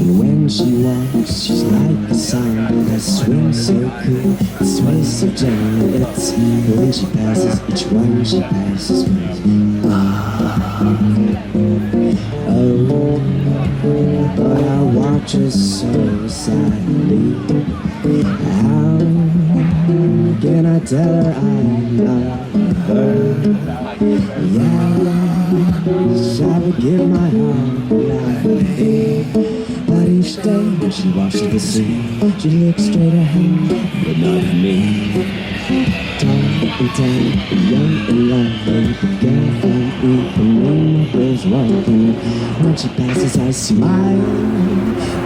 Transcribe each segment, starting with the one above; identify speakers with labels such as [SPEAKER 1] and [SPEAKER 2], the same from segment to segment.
[SPEAKER 1] And when she walks, she's like a song that swings so cool, it sways so gentle. It's when she passes, each one she passes with. Oh, but I watch her so sadly. How can I tell her I love her? Yes, I would give my heart gladly. But each day when she walks to the sea, she looks straight ahead, but not at me. Tall and tan and young and lovely, the girl from Ipanema goes walking. When she passes I smile,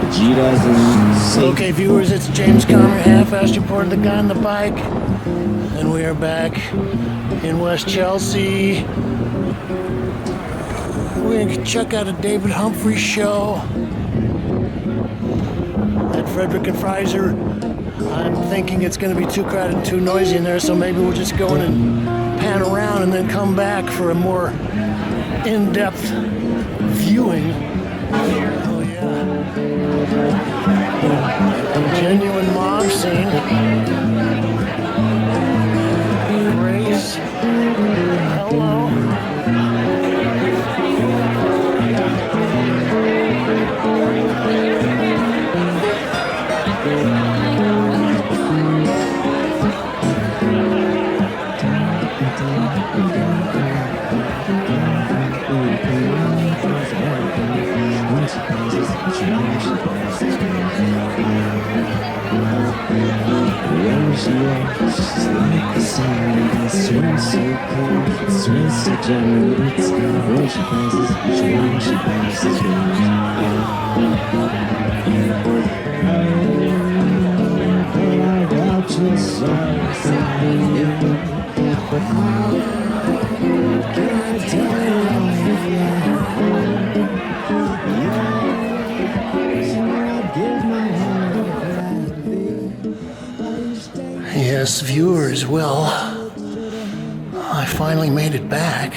[SPEAKER 1] but she doesn't see.
[SPEAKER 2] Okay viewers, it's James Kalm, half-assed reporter, the guy on the bike. And we are back in West Chelsea. We're going to check out a David Humphrey show at Fredricks Freiser. I'm thinking it's going to be too crowded and too noisy in there, so maybe we'll just go in and pan around and then come back for a more in-depth viewing. Oh yeah. Genuine mob scene. Grace. Hello.
[SPEAKER 1] When she walks, she's like the sun that swims so cool, it swims so gentle. It's when she passes, each one she passes with. But I watch her so sadly. How can I tell her I love her? I'd give my heart gladly.
[SPEAKER 2] Yes, viewers, well, I finally made it back.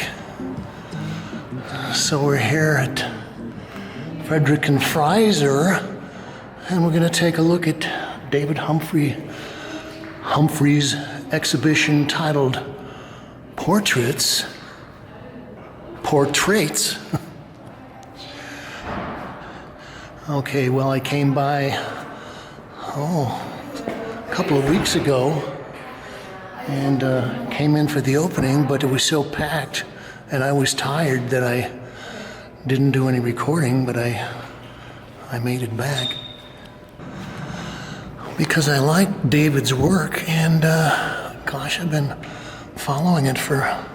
[SPEAKER 2] So we're here at Fredricks Freiser, and we're going to take a look at David Humphrey's exhibition titled Portraits. Okay, well, I came by, a couple of weeks ago and came in for the opening, but it was so packed and I was tired that I didn't do any recording, but I made it back because I like David's work, and gosh, I've been following it for a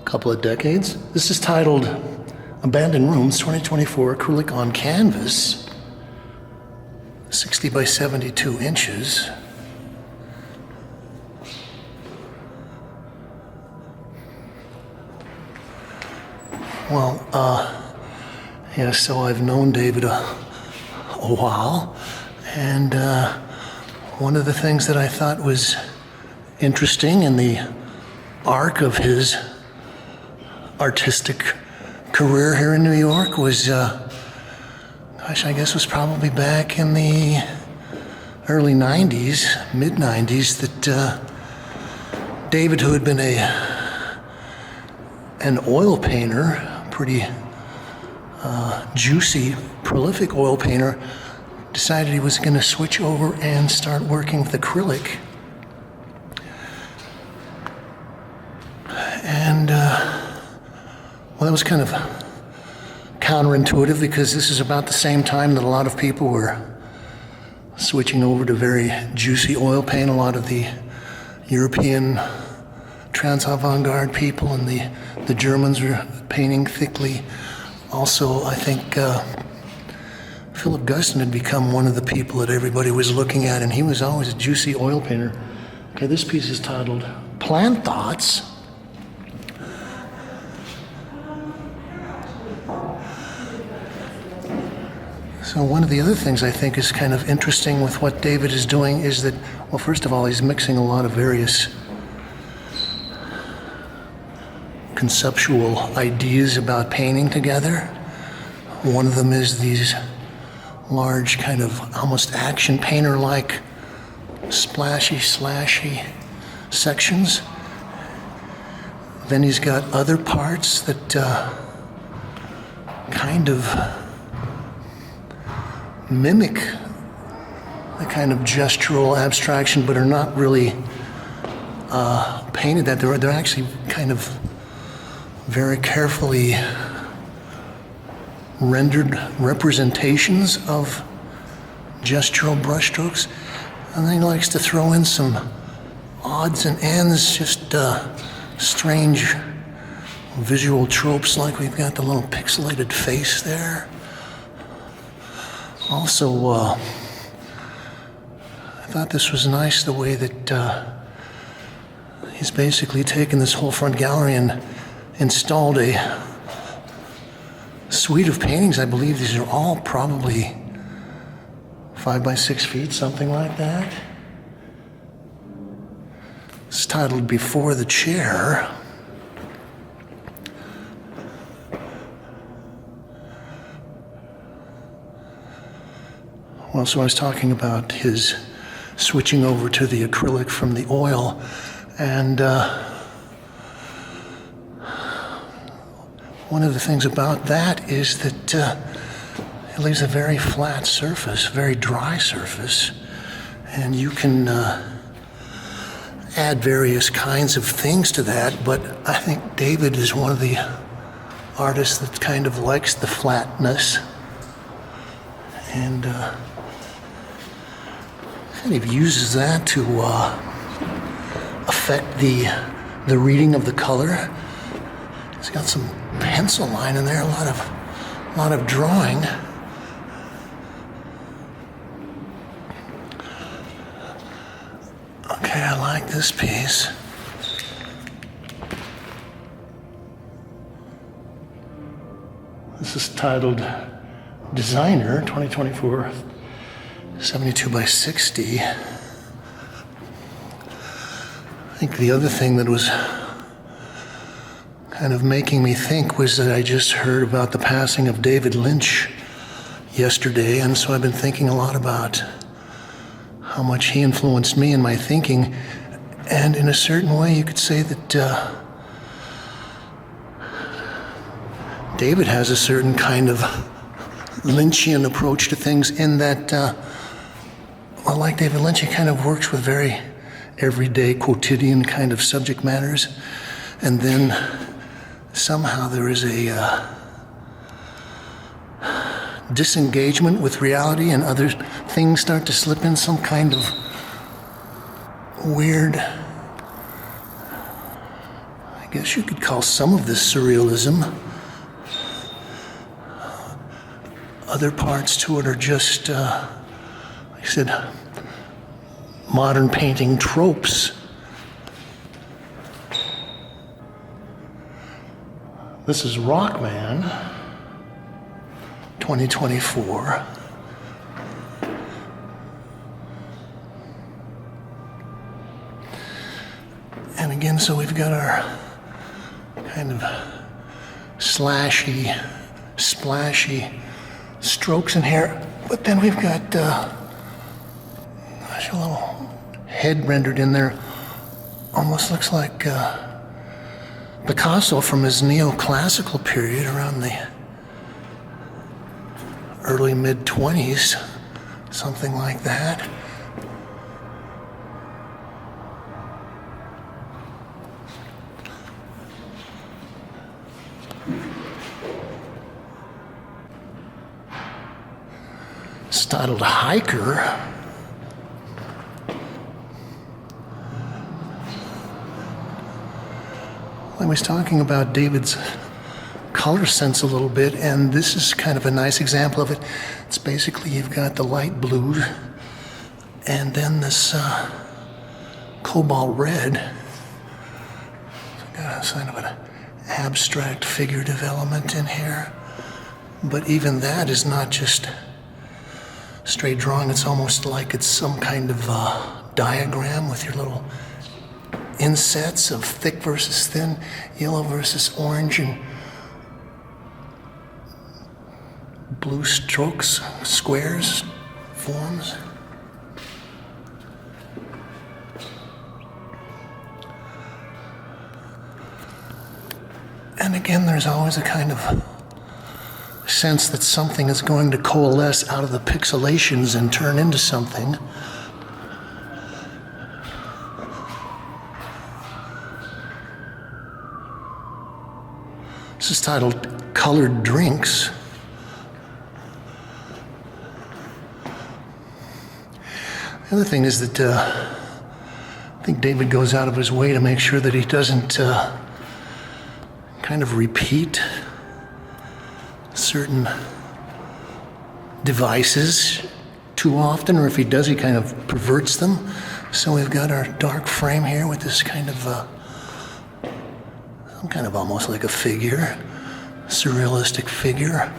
[SPEAKER 2] couple of decades. This is titled Abandoned Rooms 2024 Acrylic on Canvas, 60 by 72 inches. Well, yeah, so I've known David a while, and one of the things that I thought was interesting in the arc of his artistic career here in New York was, gosh, I guess it was probably back in the early 90s, mid-90s, that David, who had been an oil painter, pretty juicy, prolific oil painter, decided he was going to switch over and start working with acrylic. And, well, that was kind of counterintuitive because this is about the same time that a lot of people were switching over to very juicy oil paint. A lot of the European trans-avant-garde people and the Germans were painting thickly. Also, I think Philip Guston had become one of the people that everybody was looking at, and he was always a juicy oil painter. Okay, this piece is titled Plant Thoughts. So one of the other things I think is kind of interesting with what David is doing is that, well, first of all, he's mixing a lot of various conceptual ideas about painting together. One of them is these large kind of almost action painter-like splashy, slashy sections. Then he's got other parts that kind of mimic the kind of gestural abstraction, but are not really painted that. They're actually kind of very carefully rendered representations of gestural brushstrokes. And then he likes to throw in some odds and ends, just strange visual tropes, like we've got the little pixelated face there. Also, I thought this was nice, the way that he's basically taken this whole front gallery and installed a suite of paintings. I believe these are all probably 5 by 6 feet, something like that. It's titled Before the Chair. Well, so I was talking about his switching over to the acrylic from the oil, and one of the things about that is that it leaves a very flat surface, very dry surface, and you can add various kinds of things to that, but I think David is one of the artists that kind of likes the flatness, and kind of uses that to affect the reading of the color. It's got some pencil line in there, a lot of drawing. Okay, I like this piece. This is titled Designer 2024, 72 by 60. I think the other thing that was kind of making me think was that I just heard about the passing of David Lynch yesterday, and so I've been thinking a lot about how much he influenced me in my thinking, and in a certain way you could say that David has a certain kind of Lynchian approach to things, in that, well, like David Lynch, he kind of works with very everyday, quotidian kind of subject matters, and then somehow there is a disengagement with reality, and other things start to slip in, some kind of weird, I guess you could call some of this surrealism. Other parts to it are just, like I said, modern painting tropes. This is Rockman 2024. And again, so we've got our kind of slashy, splashy strokes in here, but then we've got a little head rendered in there. Almost looks like Picasso from his neoclassical period around the early mid-20s, something like that. It's titled Hiker. I was talking about David's color sense a little bit, and this is kind of a nice example of it. It's basically you've got the light blue and then this cobalt red. So got a kind of an abstract figurative element in here. But even that is not just straight drawing, it's almost like it's some kind of diagram with your little insets of thick versus thin, yellow versus orange, and blue strokes, squares, forms. And again, there's always a kind of sense that something is going to coalesce out of the pixelations and turn into something. This is titled Colored Drinks. The other thing is that I think David goes out of his way to make sure that he doesn't kind of repeat certain devices too often, or if he does, he kind of perverts them. So we've got our dark frame here with this kind of some kind of almost like a figure, surrealistic figure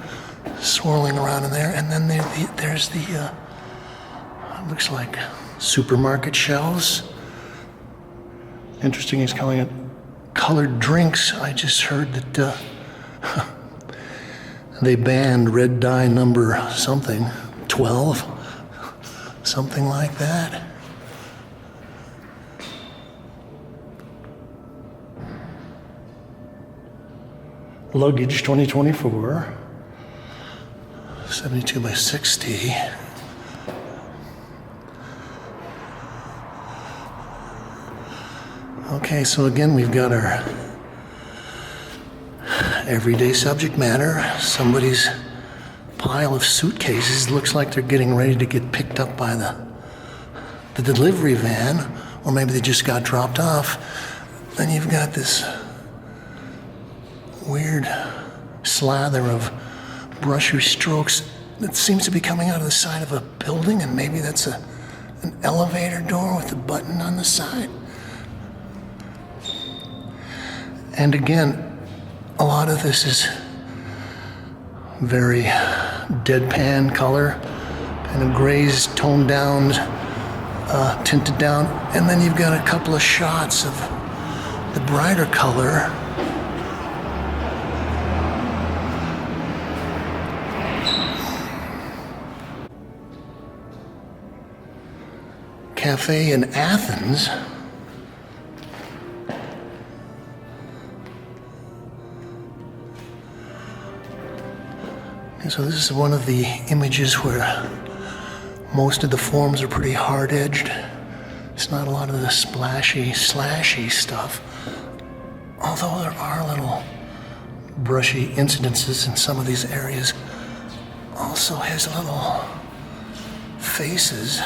[SPEAKER 2] swirling around in there, and then there's the looks like supermarket shelves. Interesting, he's calling it colored drinks. I just heard that they banned red dye number something, 12, something like that. Luggage 2024, 72 by 60. Okay, so again, we've got our everyday subject matter. Somebody's pile of suitcases looks like they're getting ready to get picked up by the delivery van, or maybe they just got dropped off. Then you've got this weird slather of brushy strokes that seems to be coming out of the side of a building, and maybe that's an elevator door with a button on the side. And again, a lot of this is very deadpan color, kind of grays, toned down, tinted down, and then you've got a couple of shots of the brighter color. Cafe in Athens. And so this is one of the images where most of the forms are pretty hard-edged. It's not a lot of the splashy, slashy stuff. Although there are little brushy incidences in some of these areas. Also has little faces.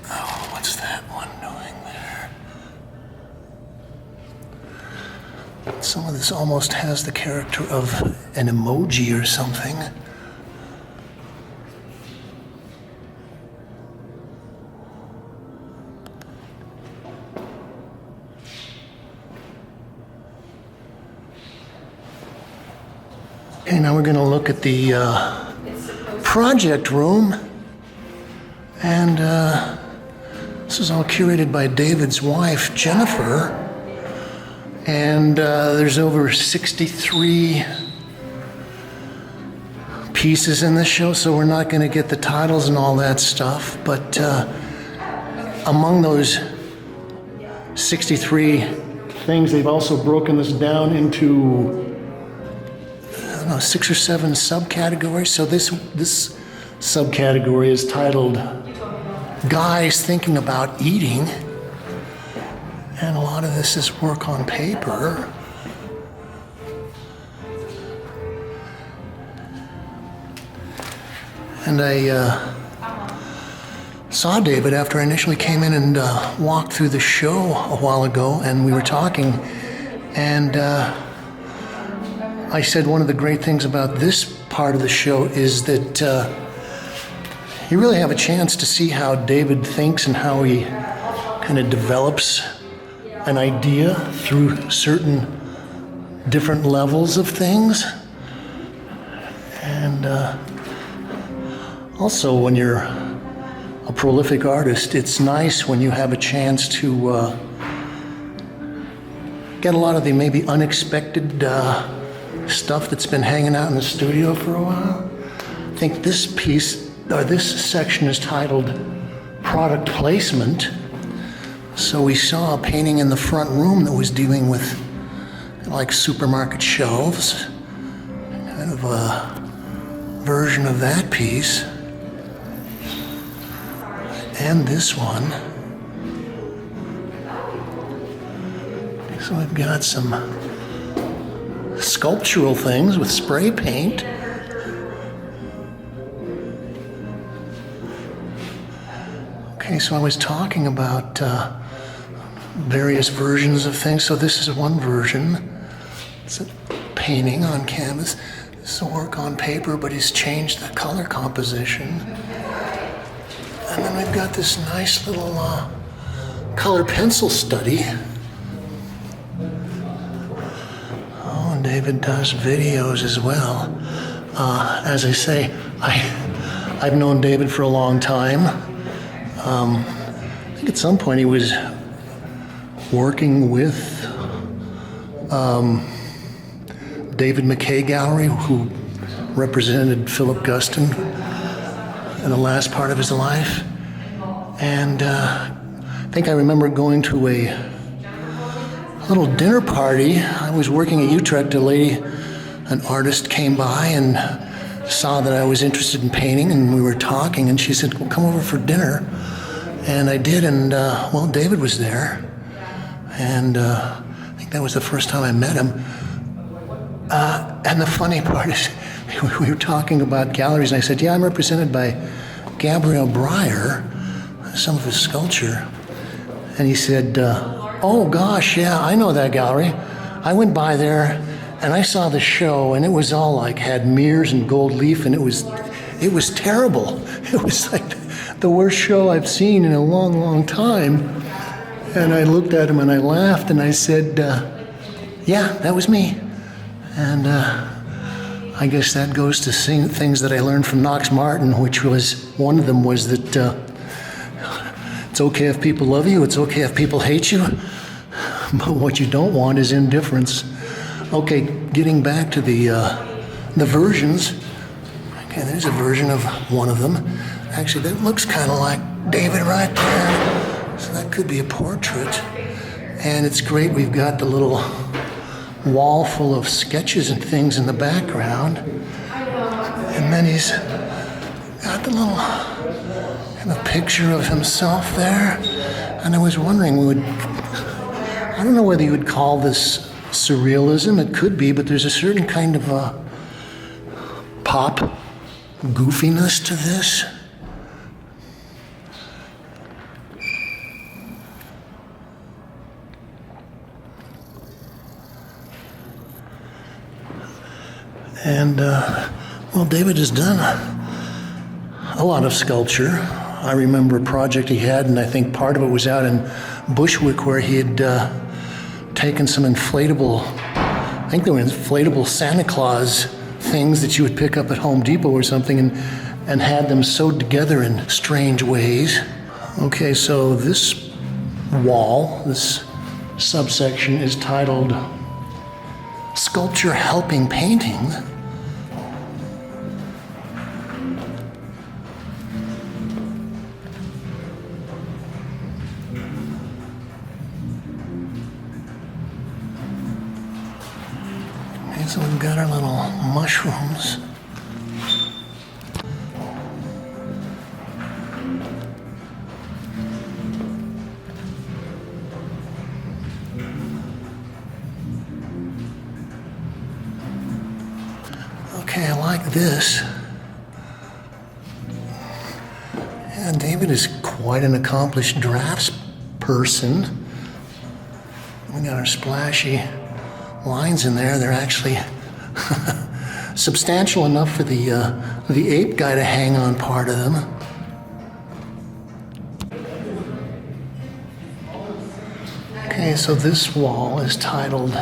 [SPEAKER 2] Oh, what's that one doing there? Some of this almost has the character of an emoji or something. Okay, now we're going to look at the project room. And this is all curated by David's wife, Jennifer. And there's over 63 pieces in this show, so we're not going to get the titles and all that stuff. But among those 63 things, they've also broken this down into 6 or 7 subcategories. So this subcategory is titled Guys Thinking About Eating. And a lot of this is work on paper. And I saw David after I initially came in and walked through the show a while ago, and we were talking, And I said one of the great things about this part of the show is that you really have a chance to see how David thinks and how he kind of develops an idea through certain different levels of things. And also, when you're a prolific artist, it's nice when you have a chance to get a lot of the maybe unexpected stuff that's been hanging out in the studio for a while. I think this piece, or this section, is titled Product Placement. So we saw a painting in the front room that was dealing with like supermarket shelves, kind of a version of that piece. And this one. So we've got some sculptural things with spray paint. Okay, so I was talking about various versions of things. So this is one version. It's a painting on canvas. This is a work on paper, but he's changed the color composition. And then we've got this nice little color pencil study. Oh, and David does videos as well. As I say, I've known David for a long time. I think at some point he was working with David McKay Gallery, who represented Philip Guston in the last part of his life. And I think I remember going to a little dinner party. I was working at Utrecht. An artist came by and saw that I was interested in painting, and we were talking, and she said, well, come over for dinner. And I did, and well, David was there. And I think that was the first time I met him. And the funny part is, we were talking about galleries, and I said, yeah, I'm represented by Gabriel Breyer, some of his sculpture. And he said, oh gosh, yeah, I know that gallery. I went by there and I saw the show, and it was all like, had mirrors and gold leaf, and it was terrible. It was like the worst show I've seen in a long, long time. And I looked at him and I laughed and I said, yeah, that was me. And I guess that goes to things that I learned from Knox Martin, which was, one of them was that it's okay if people love you, it's okay if people hate you, but what you don't want is indifference. Okay, getting back to the versions. Okay, there's a version of one of them. Actually, that looks kind of like David right there. So that could be a portrait. And it's great, we've got the little wall full of sketches and things in the background. And then he's got the little kind of picture of himself there. And I was wondering, I don't know whether you would call this surrealism. It could be, but there's a certain kind of pop goofiness to this. And, well, David has done a lot of sculpture. I remember a project he had, and I think part of it was out in Bushwick, where he had taken some inflatable, I think they were inflatable Santa Claus things that you would pick up at Home Depot or something, and had them sewed together in strange ways. Okay, so this wall, this subsection, is titled Sculpture Helping Painting. So we've got our little mushrooms. Okay, I like this. And David is quite an accomplished drafts person. We got our splashy lines in there. They're actually substantial enough for the ape guy to hang on part of them. Okay, so this wall is titled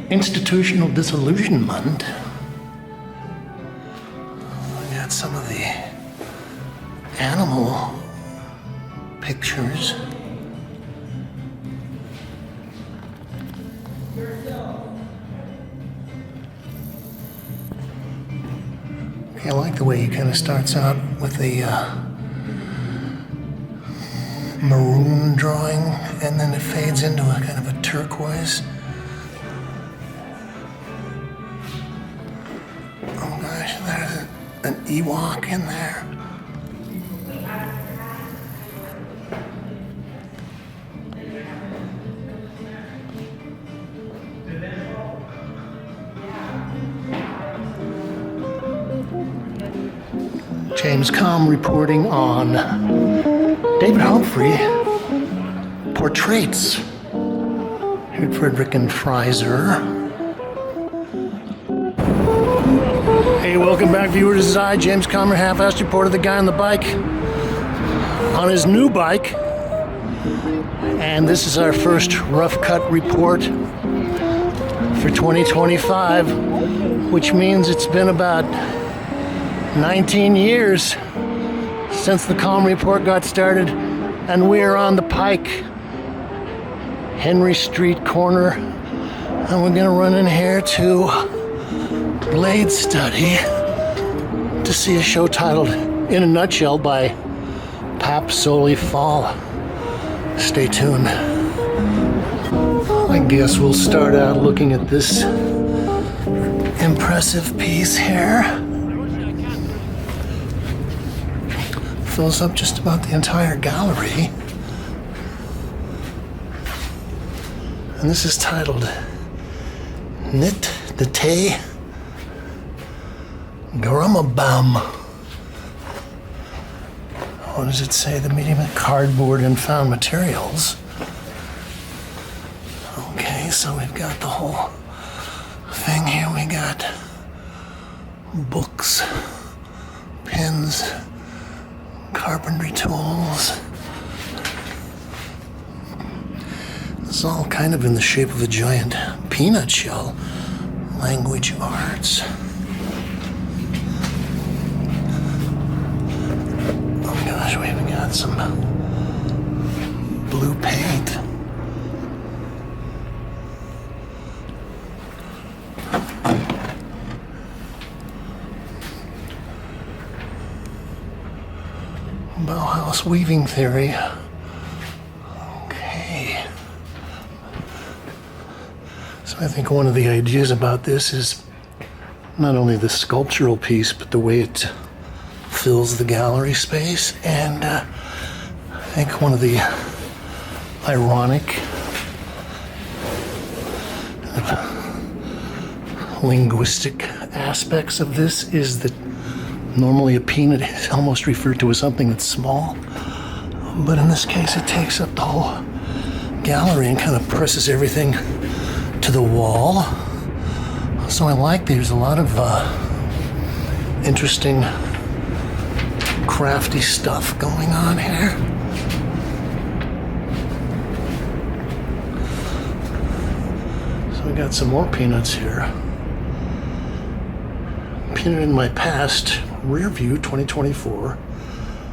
[SPEAKER 2] Institutional Disillusionment. I got some of the animal pictures. Okay, I like the way he kind of starts out with the maroon drawing, and then it fades into a kind of a turquoise. Oh gosh, there's an Ewok in there. James Kalm reporting on David Humphrey portraits here at Fredricks Freiser. Hey, welcome back, viewers. This is I, James Kalm, half-assed report of the guy on the bike, on his new bike. And this is our first rough cut report for 2025, which means it's been about 19 years since the Kalm report got started, and we are on the Pike, Henry Street corner, and we're gonna run in here to Bladestudy to see a show titled In a Nutshell by Pap Souleye Fall. Stay tuned. I guess we'll start out looking at this impressive piece here. Fills up just about the entire gallery. And this is titled Knit de Te Garumabam. What does it say? The medium of cardboard and found materials. Okay, so we've got the whole thing here. We got books, pens, carpentry tools. This is all kind of in the shape of a giant peanut shell. Language arts. Oh gosh, we even got some blue paint. Bauhaus weaving theory. Okay. So I think one of the ideas about this is not only the sculptural piece, but the way it fills the gallery space. And I think one of the ironic linguistic aspects of this is that normally a peanut is almost referred to as something that's small, but in this case it takes up the whole gallery and kind of presses everything to the wall. So I like there's a lot of interesting crafty stuff going on here. So we got some more peanuts here. Peanut in my past. Rear view 2024,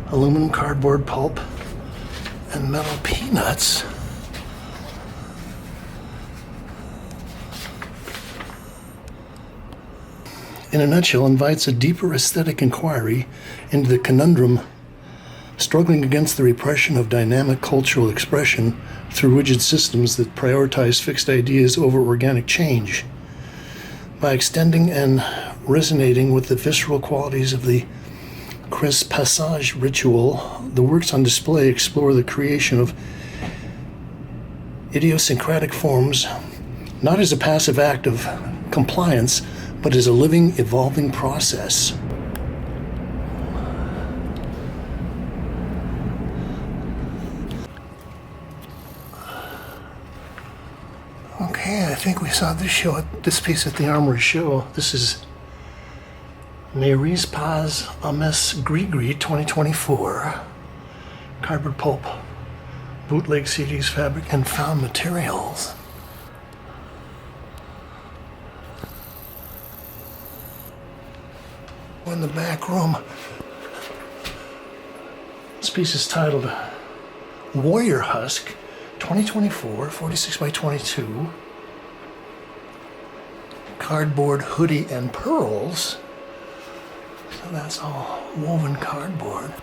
[SPEAKER 2] aluminum cardboard pulp and metal peanuts. In a Nutshell invites a deeper aesthetic inquiry into the conundrum struggling against the repression of dynamic cultural expression through rigid systems that prioritize fixed ideas over organic change. By extending and resonating with the visceral qualities of the Crépissage ritual, the works on display explore the creation of idiosyncratic forms, not as a passive act of compliance, but as a living, evolving process. Okay, Okay, I think we saw this piece at the Armory show. This is Neyris Paz Ames Gris 2024. Cardboard pulp, bootleg CDs, fabric, and found materials. We're in the back room. This piece is titled Warrior Husk 2024, 46 by 22. Cardboard hoodie and pearls. So that's all woven cardboard.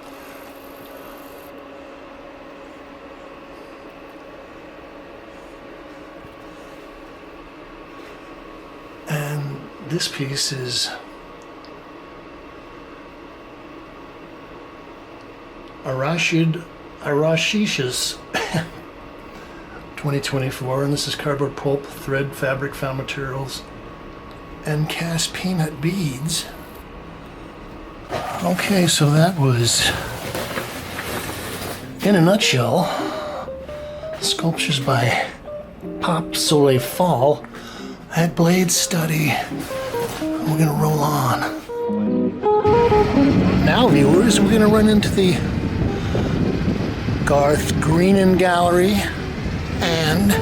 [SPEAKER 2] And this piece is Arashish's 2024, and this is cardboard pulp, thread, fabric, found materials, and cast peanut beads. Okay, so that was, in a nutshell, sculptures by Pap Souleye Fall at Bladestudy. We're gonna roll on. Now, viewers, we're gonna run into the GARTH GREENAN gallery and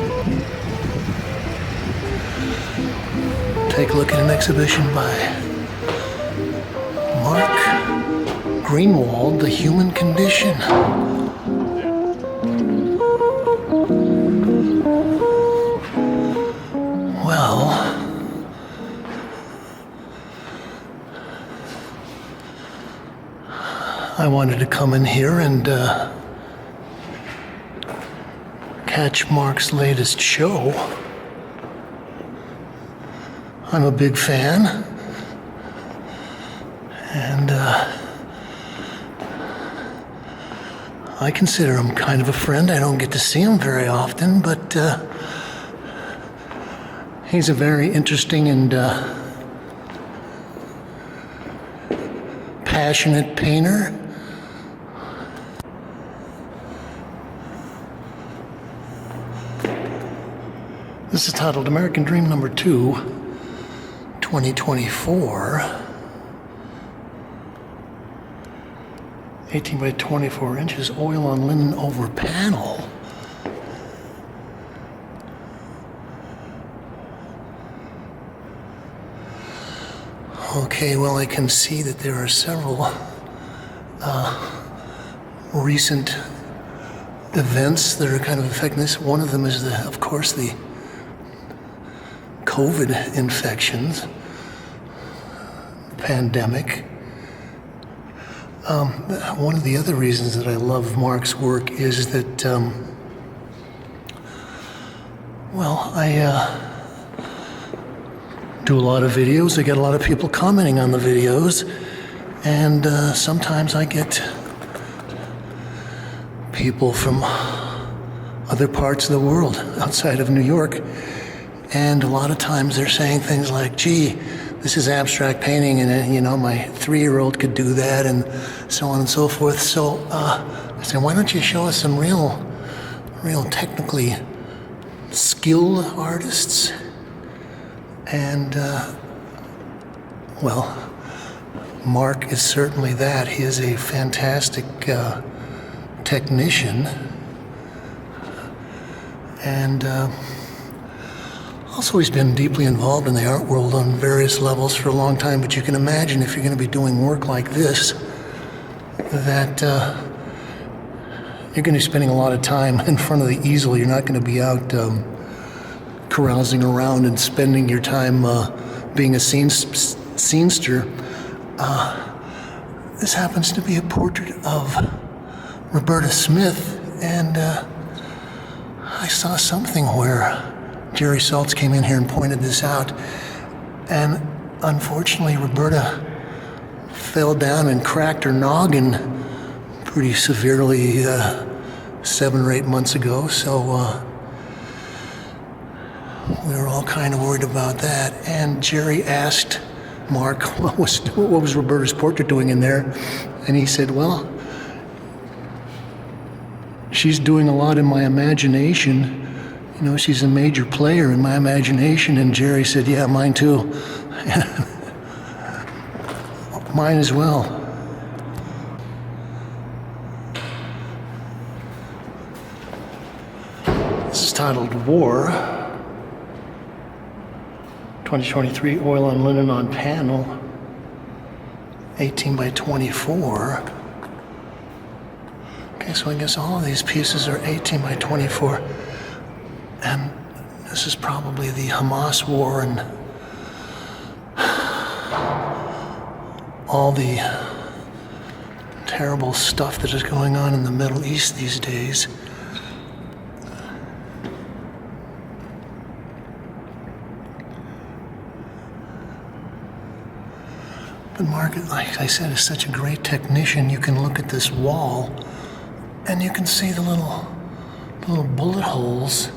[SPEAKER 2] take a look at an exhibition by Mark Greenwold, The Human Condition. Well, I wanted to come in here and catch Mark's latest show. I'm a big fan, and I consider him kind of a friend. I don't get to see him very often, but he's a very interesting and passionate painter. This is titled American Dream No. 2, 2024. 18 by 24 inches, oil on linen over panel. Okay, well, I can see that there are several recent events that are kind of affecting this. One of them is, of course, the COVID infections, pandemic. One of the other reasons that I love Mark's work is that, I do a lot of videos. I get a lot of people commenting on the videos, and sometimes I get people from other parts of the world outside of New York. And a lot of times they're saying things like, gee, this is abstract painting, and my 3-year-old could do that, and so on and so forth. So I said, why don't you show us some real technically skilled artists? And, Mark is certainly that. He is a fantastic technician. And also, he's been deeply involved in the art world on various levels for a long time, but you can imagine if you're going to be doing work like this, that you're going to be spending a lot of time in front of the easel. You're not going to be out carousing around and spending your time being a scenester. This happens to be a portrait of Roberta Smith, and I saw something where Jerry Saltz came in here and pointed this out, and unfortunately Roberta fell down and cracked her noggin pretty severely 7 or 8 months ago, so we were all kind of worried about that. And Jerry asked Mark what was Roberta's portrait doing in there, and he said, well, she's doing a lot in my imagination. You know, she's a major player in my imagination. And Jerry said, yeah, mine too. Mine as well. This is titled War. 2023 oil on linen on panel. 18 by 24. Okay, so I guess all of these pieces are 18 by 24. And this is probably the Hamas war and all the terrible stuff that is going on in the Middle East these days. But Mark, like I said, is such a great technician. You can look at this wall and you can see the little bullet holes,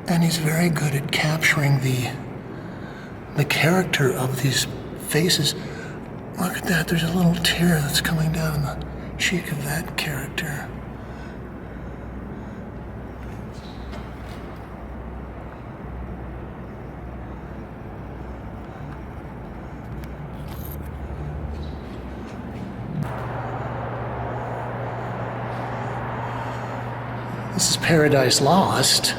[SPEAKER 2] and he's very good at capturing the character of these faces. Look at that, there's a little tear that's coming down the cheek of that character. This is Paradise Lost.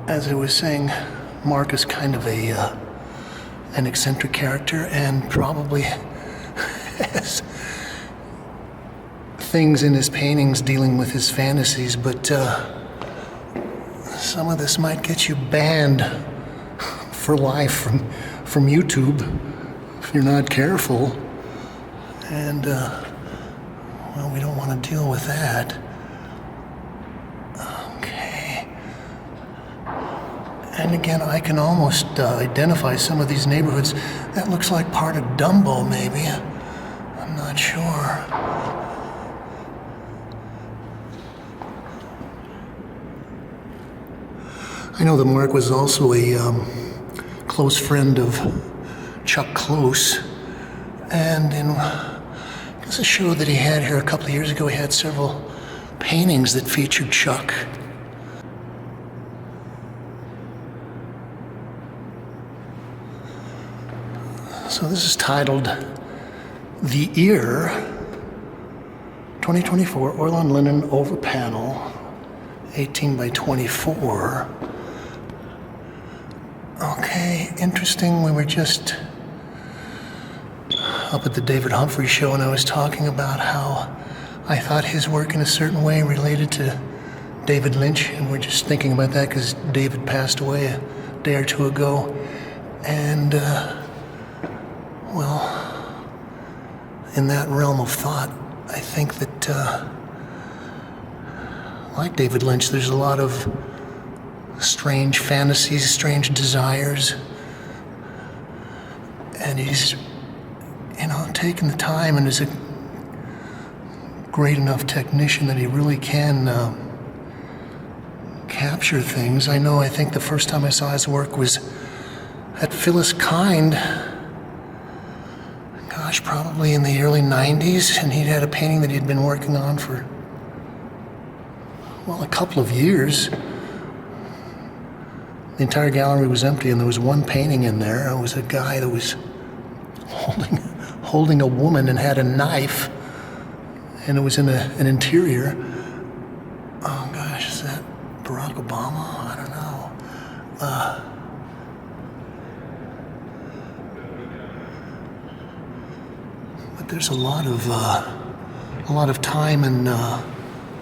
[SPEAKER 2] As I was saying, Mark is kind of an eccentric character and probably has things in his paintings dealing with his fantasies, but some of this might get you banned for life from YouTube if you're not careful. And well, we don't want to deal with that. Okay. And again, I can almost identify some of these neighborhoods. That looks like part of Dumbo, maybe. I'm not sure. I know that Mark was also a close friend of Chuck Close, and in a show that he had here a couple of years ago, he had several paintings that featured Chuck. So this is titled The Ear, 2024, oil on linen over panel, 18 by 24. Okay, interesting. We were just up at the David Humphrey show, and I was talking about how I thought his work in a certain way related to David Lynch, and we're just thinking about that because David passed away a day or two ago. And, well, in that realm of thought, I think that, like David Lynch, there's a lot of strange fantasies, strange desires, and he's taken the time and is a great enough technician that he really can capture things. I think the first time I saw his work was at Phyllis Kind, gosh, probably in the early 90s, and he'd had a painting that he'd been working on for, well, a couple of years. The entire gallery was empty, and there was one painting in there. It was a guy that was holding a woman and had a knife, and it was in an interior. Oh gosh, is that Barack Obama? I don't know. But there's a lot of time and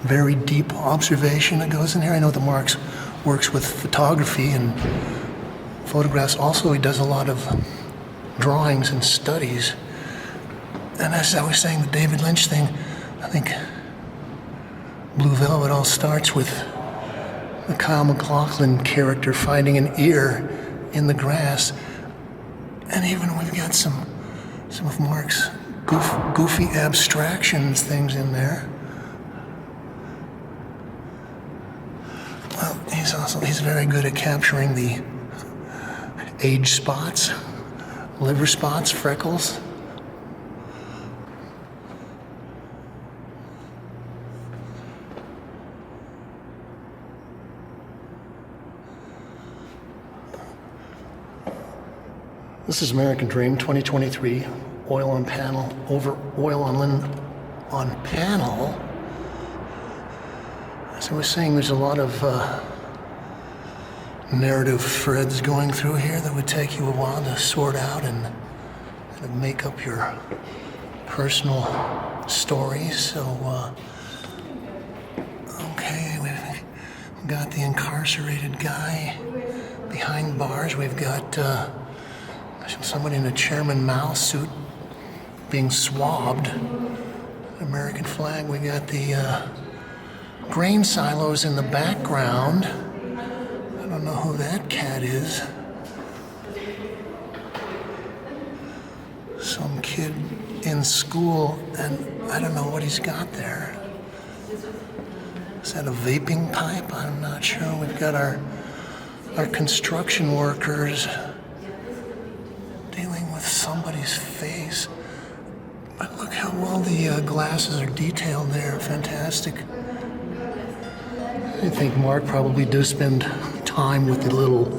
[SPEAKER 2] very deep observation that goes in here. I know that Marx works with photography and photographs. Also, he does a lot of drawings and studies. And as I was saying, the David Lynch thing, I think Blue Velvet all starts with the Kyle MacLachlan character finding an ear in the grass. And even we've got some of Mark's goofy abstractions things in there. Well, he's very good at capturing the age spots, liver spots, freckles. This is American Dream 2023, oil on panel, over oil on panel. As I was saying, there's a lot of narrative threads going through here that would take you a while to sort out and kind of make up your personal stories. So, okay, we've got the incarcerated guy behind bars. We've got somebody in a Chairman Mao suit being swabbed. American flag. We got the grain silos in the background. I don't know who that cat is. Some kid in school, and I don't know what he's got there. Is that a vaping pipe? I'm not sure. We've got our construction workers dealing with somebody's face. But look how well the glasses are detailed there. Fantastic. I think Mark probably does spend time with the little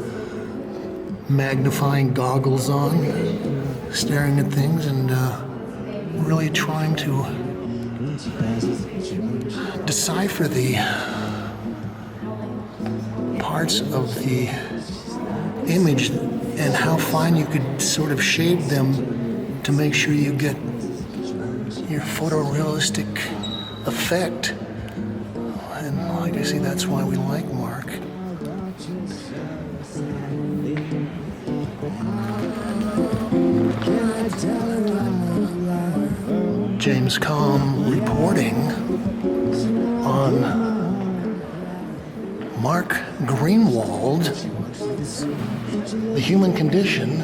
[SPEAKER 2] magnifying goggles on, staring at things and really trying to decipher the parts of the image and how fine you could sort of shade them to make sure you get your photorealistic effect. And like I see, that's why we like Mark. James Kalm reporting on Mark Greenwold, The Human Condition,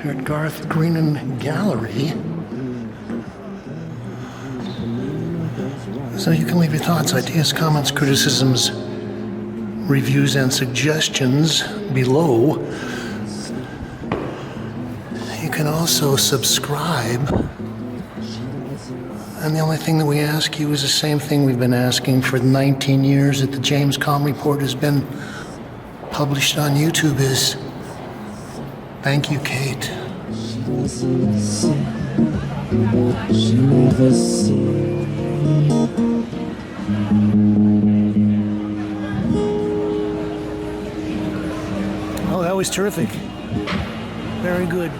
[SPEAKER 2] here at GARTH GREENAN Gallery. So you can leave your thoughts, ideas, comments, criticisms, reviews, and suggestions below. You can also subscribe. And the only thing that we ask you is the same thing we've been asking for 19 years that the James Kalm Report has been published on YouTube is, thank you, Kate. Oh, that was terrific. Very good.